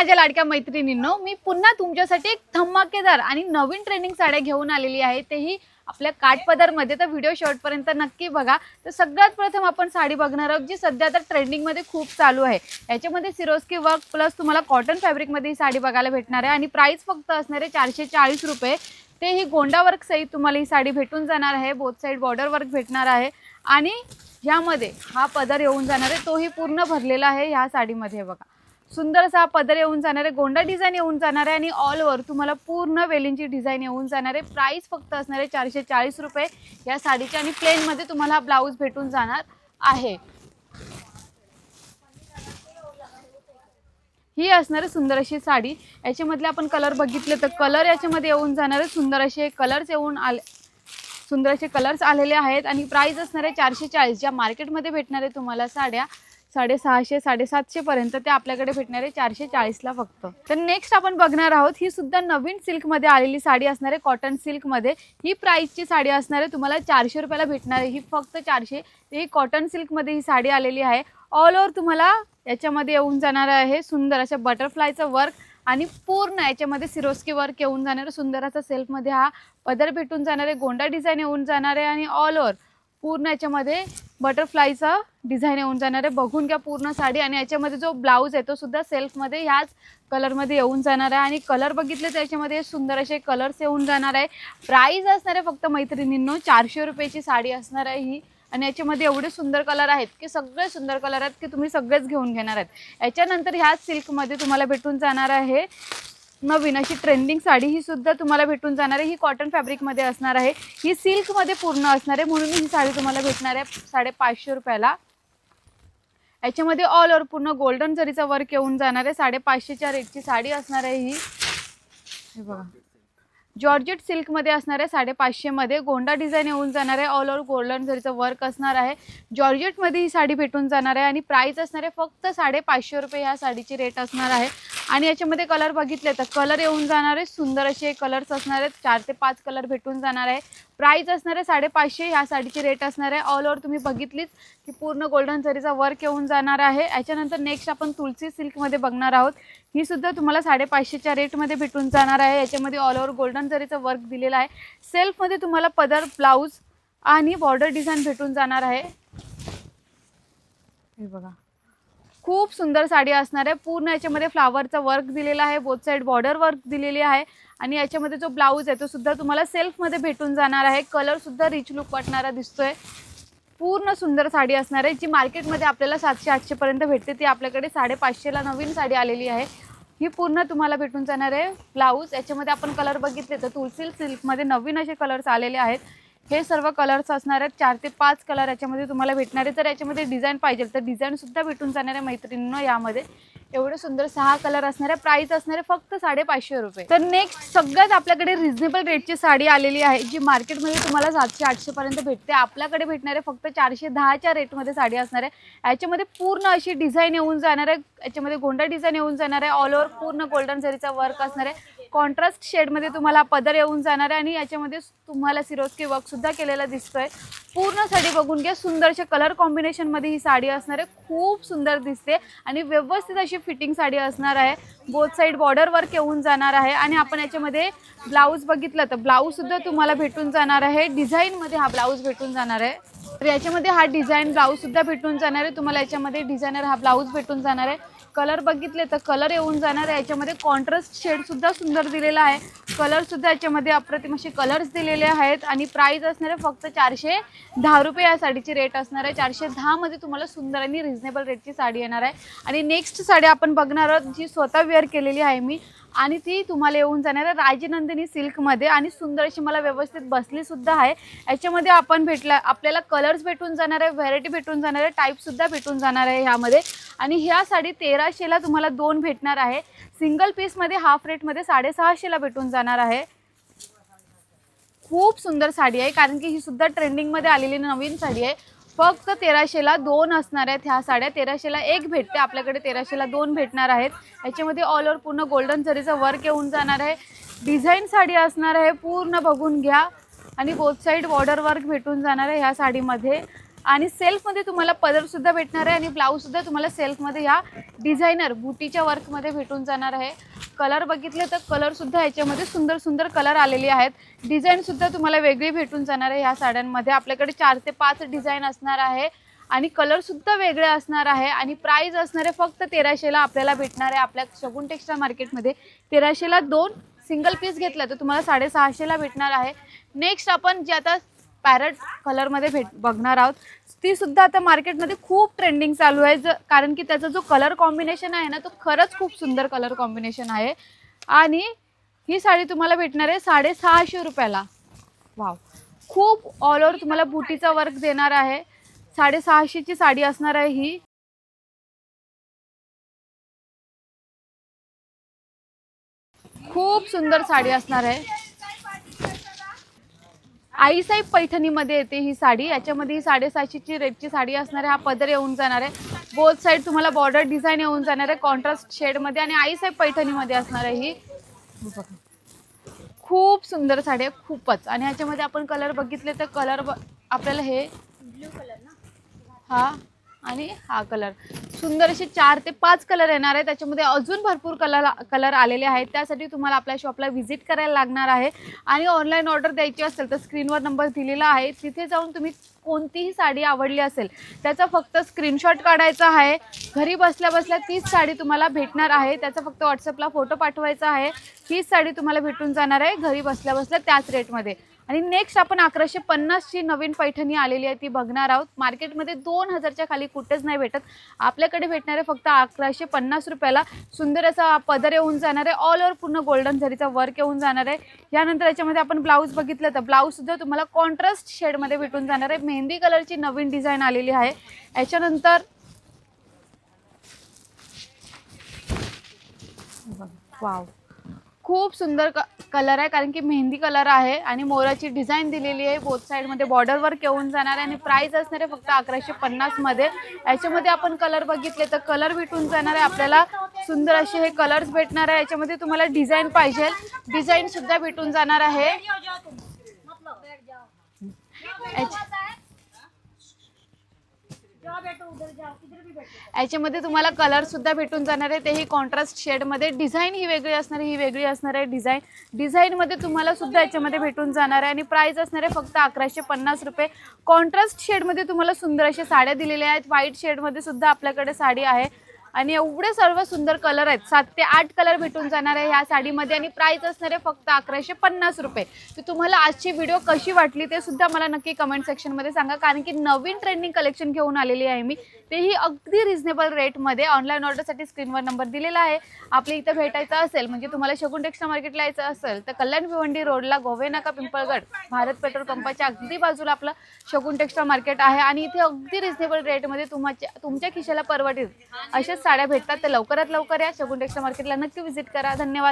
माझ्या लाडक्या मैत्रिणींनो, मी पुन्हा तुमच्यासाठी एक धमाकेदार आणि नवीन ट्रेंडिंग साड्या घेऊन आलेली आहे, तेही आपल्या काठपदरमध्ये. तर व्हिडिओ शेवटपर्यंत नक्की बघा. तर सगळ्यात प्रथम आपण साडी बघणार आहोत जी सध्या आता ट्रेंडिंगमध्ये खूप चालू आहे. याच्यामध्ये सिरोस्की वर्क प्लस तुम्हाला कॉटन फॅब्रिकमध्ये ही साडी बघायला भेटणार आहे आणि प्राइस फक्त असणार आहे 440 रुपये. तेही गोंडा वर्क सहित तुम्हाला ही साडी भेटून जाणार आहे. बोथ साईड बॉर्डर वर्क भेटणार आहे आणि यामध्ये हा पदर येऊन जाणार आहे, तोही पूर्ण भरलेला आहे. ह्या साडीमध्ये बघा सुंदर असा पदर येऊन जाणार आहे, गोंडा डिझाईन येऊन जाणार आहे आणि ऑल ओव्हर तुम्हाला पूर्ण वेलींची डिझाईन येऊन जाणार आहे. प्राइस फक्त असणार आहे 440 रुपये या साडीची आणि प्लेनमध्ये तुम्हाला हा ब्लाऊज भेटून जाणार आहे. ही असणार सुंदर अशी साडी. याच्यामधले आपण कलर बघितले तर कलर याच्यामध्ये येऊन जाणार आहे. सुंदर असे कलर्स येऊन आले, सुंदर असे कलर्स आलेले आहेत आणि प्राइस असणार आहे 440. ज्या मार्केटमध्ये भेटणार आहे तुम्हाला साड्या 650 750 पर्यंत, ते आपल्याकडे भेटणार आहे 440ला फक्त. तर नेक्स्ट आपण बघणार आहोत, ही सुद्धा नवीन सिल्कमध्ये आलेली साडी असणार आहे, कॉटन सिल्कमध्ये. ही प्राइसची साडी असणार आहे तुम्हाला 400 रुपयाला भेटणार आहे. ही फक्त 400. ही कॉटन सिल्कमध्ये ही साडी आलेली आहे. ऑल ओव्हर तुम्हाला याच्यामध्ये येऊन जाणार आहे सुंदर अशा बटरफ्लायचं वर्क आणि पूर्ण याच्यामध्ये सिरोस्की वर्क येऊन जाणार आहे. सुंदर असा सेल्फमध्ये हा पदर भेटून जाणार आहे, गोंडा डिझाईन येऊन जाणार आहे आणि ऑल ओव्हर पूर्ण याच्यामध्ये बटरफ्लायचा डिझाईन येऊन जाणार आहे. बघून घ्या पूर्ण साडी. आणि याच्यामध्ये जो ब्लाऊज आहे तो सुद्धा सेल्फमध्ये ह्याच कलरमध्ये येऊन जाणार आहे आणि कलर बघितले तर याच्यामध्ये सुंदर असे कलर्स येऊन जाणार आहे. प्राइस असणार आहे फक्त मैत्रिणींनो 400 रुपयाची साडी असणार आहे ही. आणि याच्यामध्ये एवढे सुंदर कलर आहेत की सगळे सुंदर कलर आहेत की तुम्ही सगळेच घेऊन घेणार आहेत. याच्यानंतर ह्याच सिल्कमध्ये तुम्हाला भेटून जाणार आहे नवीन अशी ट्रेंडिंग साडी. ही सुद्धा तुम्हाला भेटून जाणार आहे. ही कॉटन फॅब्रिकमध्ये असणार आहे, ही सिल्कमध्ये पूर्ण असणार आहे, म्हणून ही साडी तुम्हाला भेटणार आहे 550 रुपयाला. याच्यामध्ये ऑल ओव्हर पूर्ण गोल्डन जरीचा वर्क येऊन जाणार आहे. 550च्या रेटची साडी असणार आहे ही. हे बघा जॉर्जेट सिल्कमध्ये असणार आहे 550 मध्ये. गोंडा डिझाईन येऊन जाणार आहे, ऑल ओव्हर गोल्डन जरीचं वर्क असणार आहे. जॉर्जेटमध्ये ही साडी भेटून जाणार आहे आणि प्राइस असणार आहे फक्त 550 रुपये ह्या साडीची रेट असणार आहे. आणि याच्यामध्ये कलर बघितले तर कलर येऊन जाणार आहे सुंदर असे कलर्स असणार आहेत. 4 ते 5 कलर भेटून जाणार आहे. प्राइस असणार आहे 550 ह्या साडीची रेट असणार आहे. ऑल ओव्हर तुम्ही बघितलीच की पूर्ण गोल्डन जरीचा वर्क येऊन जाणार आहे. याच्यानंतर नेक्स्ट आपण तुलसी सिल्कमध्ये बघणार आहोत. ही सुद्धा तुम्हाला 550च्या रेटमध्ये भेटून जाणार आहे. याच्यामध्ये ऑल ओव्हर गोल्डन जरीचं वर्क दिलेलं आहे. सेल्फमध्ये तुम्हाला पदर ब्लाऊज आणि बॉर्डर डिझाईन भेटून जाणार आहे. हे बघा खूप सुंदर साडी असणार आहे. पूर्ण याच्यामध्ये फ्लावरचा वर्क दिलेला आहे, बोथ साईड बॉर्डर वर्क दिलेली आहे आणि याच्यामध्ये जो ब्लाऊज आहे तो सुद्धा तुम्हाला सेल्फमध्ये भेटून जाणार आहे. कलर सुद्धा रिच लुक वाटणारा दिसतोय. पूर्ण सुंदर साडी असणार आहे, जी मार्केटमध्ये आपल्याला 700-800 पर्यंत भेटते, ती आपल्याकडे 550ला नवीन साडी आलेली आहे. ही पूर्ण तुम्हाला भेटून जाणार आहे ब्लाऊज. याच्यामध्ये आपण कलर बघितले तर तुलसी सिल्कमध्ये नवीन असे कलर्स आलेले आहेत. हे सर्व कलर्स असणार आहेत. 4 ते 5 कलर याच्यामध्ये तुम्हाला भेटणार आहे. तर याच्यामध्ये डिझाईन पाहिजे तर डिझाईनसुद्धा भेटून जाणार आहे मैत्रिणींनो. यामध्ये एवढे सुंदर 6 कलर असणार आहे. प्राइस असणार आहे फक्त 550 रुपये. तर नेक्स्ट सगळ्यात आपल्याकडे रिझनेबल रेटची साडी आलेली आहे, जी मार्केटमध्ये तुम्हाला 700-800 पर्यंत भेटते. आपल्याकडे भेटणार आहे फक्त 410च्या रेटमध्ये साडी असणार आहे. याच्यामध्ये पूर्ण अशी डिझाईन येऊन जाणार आहे. याच्यामध्ये गोंडा डिझाईन येऊन जाणार आहे. ऑल ओव्हर पूर्ण गोल्डन जरीचा वर्क असणार आहे. कॉन्ट्रास्ट शेडमध्ये तुम्हाला पदर येऊन जाणार आहे आणि याच्यामध्ये तुम्हाला सिरोस्की वर्क सुद्धा केलेला दिसतोय. पूर्ण साडी बघून घ्या. सुंदरशा कलर कॉम्बिनेशनमध्ये ही साडी असणार आहे. खूप सुंदर दिसते आणि व्यवस्थित अशी फिटिंग साडी असणार आहे. बोथ साईड बॉर्डर वर्क येऊन जाणार आहे आणि आपण याच्यामध्ये ब्लाऊज बघितलं तर ब्लाऊज सुद्धा तुम्हाला भेटून जाणार आहे. डिझाईनमध्ये हा ब्लाऊज भेटून जाणार आहे. तर याच्यामध्ये हा डिझाईन ब्लाऊज सुद्धा भेटून जाणार आहे तुम्हाला. याच्यामध्ये डिझायनर हा ब्लाऊज भेटून जाणार आहे. कलर बघितले तर कलर येऊन जाणार आहे. याच्यामध्ये कॉन्ट्रास्ट शेड सुद्धा सुंदर दिलेला आहे. कलर सुद्धा याच्यामध्ये अप्रतिम असे कलर्स दिलेले आहेत आणि प्राइस असणार आहे फक्त 410 रुपये या साडीची रेट असणार आहे. 410 मध्ये तुम्हाला सुंदर आणि रिझनेबल रेटची साडी येणार आहे. आणि नेक्स्ट साडी आपण बघणार आहोत, जी स्वतः वेअर केलेली आहे मी आणि ती तुम्हाला येऊन जाणार आहे राजनंदिनी सिल्कमध्ये आणि सुंदर अशी मला व्यवस्थित बसली सुद्धा आहे. याच्यामध्ये आपण आपल्याला कलर्स भेटून जाणार आहे, व्हरायटी भेटून जाणार आहे, टाईपसुद्धा भेटून जाणार आहे ह्यामध्ये. आणि ह्या साडी 1300ला तुम्हाला 2 भेटणार आहे. सिंगल पीसमध्ये हाफ रेटमध्ये 650ला भेटून जाणार आहे. खूप सुंदर साडी आहे, कारण की ही सुद्धा ट्रेंडिंगमध्ये आलेली नवीन साडी आहे. फक्त 1300ला 2 असणार आहेत ह्या साड्या. 1300ला 1 भेटते, आपल्याकडे 1300ला 2 भेटणार आहेत. याच्यामध्ये ऑल ओव्हर पूर्ण गोल्डन जरीचं वर्क येऊन जाणार आहे. डिझाईन साडी असणार आहे, पूर्ण बघून घ्या आणि बोथ साईड बॉर्डर वर्क भेटून जाणार आहे ह्या साडीमध्ये. आणि सेल्फमध्ये तुम्हाला पदर सुद्धा भेटणार आहे आणि ब्लाऊज सुद्धा तुम्हाला सेल्फमध्ये ह्या डिझायनर बुटीच्या वर्कमध्ये भेटून जाणार आहे. कलर बघितले तर कलर सुद्धा याच्यामध्ये सुंदर सुंदर कलर आलेले आहेत. डिझाईन सुद्धा तुम्हाला वेगळी भेटून जाणार आहे. ह्या साड्यांमध्ये आपल्याकडे 4 ते 5 डिझाईन असणार आहे आणि कलर सुद्धा वेगळे असणार आहे आणि प्राइस असणार आहे फक्त 1300 ला आपल्याला भेटणार आहे. आपल्या शगुन टेक्सटाईल मार्केटमध्ये 1300 ला 2 सिंगल पीस घेतला तर तुम्हाला 650 ला भेटणार आहे. नेक्स्ट आपण जे आता पॅरट कलरमध्ये बघणार आहोत, ती सुद्धा आता मार्केटमध्ये खूप ट्रेंडिंग चालू आहे. कारण की त्याचा जो कलर कॉम्बिनेशन आहे ना, तो खरंच खूप सुंदर कलर कॉम्बिनेशन आहे आणि ही साडी तुम्हाला भेटणार आहे 650 रुपयाला. वाव, खूप ऑल ओव्हर तुम्हाला बुटीचा वर्क देणार आहे. 650 ची साडी असणार आहे ही. खूप सुंदर साडी असणार आहे. आईसाहेब पैठणीमध्ये येते ही साडी. याच्यामध्ये ही 750 ची रेटची साडी असणार आहे. हा पदर येऊन जाणार आहे. बोथ साइड तुम्हाला बॉर्डर डिझाईन येऊन जाणार आहे कॉन्ट्रास्ट शेडमध्ये आणि आईसाहेब पैठणीमध्ये असणार आहे ही. खूप सुंदर साडी आहे खूपच. आणि ह्याच्यामध्ये आपण कलर बघितले तर कलर आपल्याला हे ब्लू कलर ना, हा आणि हा कलर, सुंदर असे 4 ते 5 कलर येणार आहेत. त्याच्यामध्ये अजून भरपूर कलर आलेले आहेत. त्यासाठी तुम्हाला आपल्या शॉपला व्हिजिट करायला लागणार आहे आणि ऑनलाईन ऑर्डर द्यायची असेल तर स्क्रीनवर नंबर दिलेला आहे. तिथे जाऊन तुम्ही कोणतीही साडी आवडली असेल त्याचा फक्त स्क्रीनशॉट काढायचा आहे. घरी बसल्या बसल्या तीच साडी तुम्हाला भेटणार आहे. त्याचा फक्त व्हॉट्सअपला फोटो पाठवायचा आहे. हीच साडी तुम्हाला भेटून जाणार आहे घरी बसल्या बसल्या त्याच रेटमध्ये. आणि नेक्स्ट आपण 1150 ची नवीन पैठणी आलेली आहे ती बघणार आहोत. मार्केटमध्ये 2000च्या खाली कुठेच नाही भेटत. आपल्याकडे भेटणार आहे फक्त 1150 रुपयाला. सुंदर असा पदर येऊन जाणार आहे. ऑल ओव्हर पूर्ण गोल्डन जरीचा वर्क येऊन जाणार आहे. यानंतर याच्यामध्ये आपण ब्लाऊज बघितलं तर ब्लाऊज सुद्धा तुम्हाला कॉन्ट्रास्ट शेडमध्ये भेटून जाणार आहे. मेहंदी कलरची नवीन डिझाईन आलेली आहे. याच्यानंतर वाव, खूप सुंदर कलर आहे कारण की मेहंदी कलर आहे आणि मोराची डिझाईन दिलेली आहे. बोथ साईडमध्ये बॉर्डर वर्क येऊन जाणार आहे आणि प्राइस असणार आहे फक्त 1150 मध्ये. याच्यामध्ये आपण कलर बघितले तर कलर भेटून जाणार आहे आपल्याला. सुंदर असे हे कलर्स भेटणार आहे. याच्यामध्ये तुम्हाला डिझाईन पाहिजे डिझाईन सुद्धा भेटून जाणार आहे. याच्यामध्ये तुम्हाला कलर सुद्धा भेटून जाणार आहे. तेही कॉन्ट्रास्ट शेडमध्ये. डिझाईन ही वेगळी असणार आहे, ही वेगळी असणार आहे. डिझाईनमध्ये तुम्हाला सुद्धा याच्यामध्ये भेटून जाणार आहे आणि प्राइस असणार आहे फक्त 1150 रुपये. कॉन्ट्रास्ट शेडमध्ये तुम्हाला सुंदर अशा साड्या दिलेल्या आहेत. व्हाईट शेडमध्ये सुद्धा आपल्याकडे साडी आहे आणि एवढे सर्व सुंदर कलर आहेत. 7 ते 8 कलर भेटून जाणार आहे ह्या साडीमध्ये आणि प्राइस असणार आहे फक्त 1150 रुपये. तर तुम्हाला आजची व्हिडिओ कशी वाटली ते सुद्धा मला नक्की कमेंट सेक्शनमध्ये सांगा. कारण की नवीन ट्रेंडिंग कलेक्शन घेऊन आलेली आहे मी, तेही अगदी रिझनेबल रेटमध्ये. ऑनलाईन ऑर्डरसाठी स्क्रीनवर नंबर दिलेला आहे. आपल्या इथं भेटायचं असेल म्हणजे तुम्हाला शगुन टेक्सटाईल मार्केटला यायचं असेल तर कल्याण भिवंडी रोडला गोवेनाका पिंपळगड भारत पेट्रोल पंपाच्या अगदी बाजूला आपलं शगुन टेक्सटाईल मार्केट आहे आणि इथे अगदी रिझनेबल रेटमध्ये तुमच्या खिशाला परवडेल अशा साड्या भेटतात. तर लवकरात लवकर या शगुन टेक्सटाईल मार्केटला नक्की व्हिजिट करा. धन्यवाद.